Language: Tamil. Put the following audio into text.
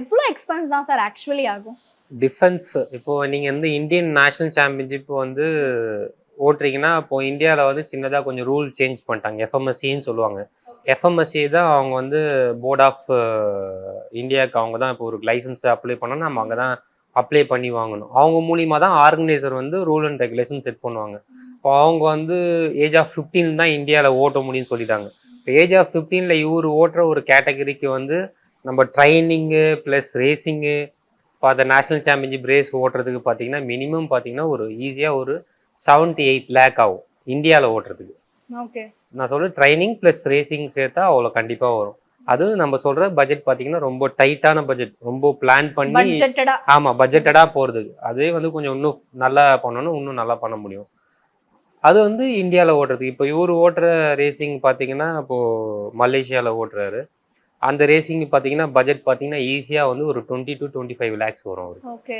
எவ்வளோ எக்ஸ்பென்ஸ் தான் சார் ஆக்சுவலி ஆகும்? டிஃபென்ஸ் இப்போ நீங்கள் வந்து இந்தியன் நேஷனல் சாம்பியன்ஷிப் வந்து ஓட்டுறீங்கன்னா இப்போ இந்தியாவில் வந்து சின்னதாக கொஞ்சம் ரூல் சேஞ்ச் பண்ணிட்டாங்க. எஃப்எம்எஸ்சின்னு சொல்லுவாங்க. எஃப்எம்எஸ்சி தான் அவங்க வந்து போர்ட் ஆஃப் இந்தியாவுக்கு அவங்க தான் இப்போ ஒரு லைசன்ஸ் அப்ளை பண்ணால் நம்ம அங்கே தான் அப்ளை பண்ணி வாங்கணும். அவங்க மூலியமாக தான் ஆர்கனைசர் வந்து ரூல் அண்ட் ரெகுலேஷன் செட் பண்ணுவாங்க. இப்போ அவங்க வந்து ஏஜ் ஆஃப் 15 தான் இந்தியாவில் ஓட்ட முடியும்னு சொல்லிட்டாங்க. இப்போ ஏஜ் ஆஃப் 15ல் இவர் ஓட்டுற ஒரு கேட்டகரிக்கு வந்து நம்ம training plus racing for the national championship race ஓட்டுறதுக்கு பார்த்தீங்கன்னா மினிமம் பார்த்தீங்கன்னா ஒரு ஈஸியாக ஒரு 78 lakh ஆகும் இந்தியாவில் ஓட்டுறதுக்கு. ஓகே. நான் சொல்கிறேன் ட்ரைனிங் ப்ளஸ் ரேசிங் சேர்த்தா அவ்வளோ கண்டிப்பாக வரும். அது நம்ம சொல்கிற பட்ஜெட் பார்த்தீங்கன்னா ரொம்ப டைட்டான பட்ஜெட், ரொம்ப பிளான் பண்ணி ஆமாம் பட்ஜெட்டடாக போகிறதுக்கு. அதே வந்து கொஞ்சம் இன்னும் நல்லா பண்ணணும், இன்னும் நல்லா பண்ண முடியும். அது வந்து இந்தியாவில் ஓட்டுறதுக்கு. இப்போ இவர் ஓட்டுற ரேசிங் பார்த்தீங்கன்னா இப்போது மலேசியாவில் ஓட்டுறாரு. அந்த ரேசிங் பார்த்தீங்கன்னா பட்ஜெட் பார்த்தீங்கன்னா ஈஸியாக வந்து ஒரு 20 to 25 lakhs வரும் அவருக்கு. ஓகே.